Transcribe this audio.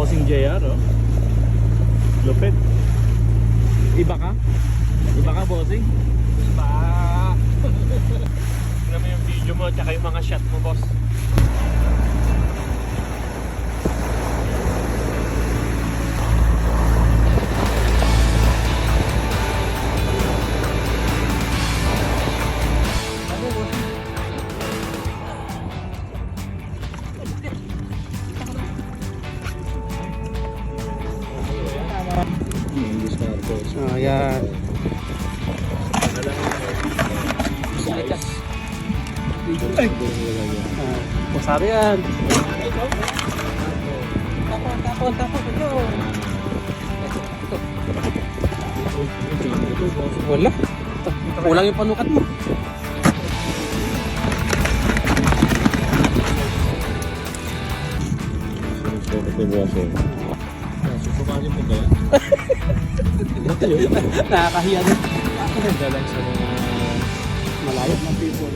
Bossing JR, oh. Lupit. Iba ka? Iba ka, bossing? Iba. Tignan mo yung video mo, tsaka yung mga shot mo, boss. Oh, yan. Masari yan. Tapon. Wala. Kulang yung panukat mo. Susukanin mo ba yan? Nakakahiya din. Dalang sa mga Malayo ng people.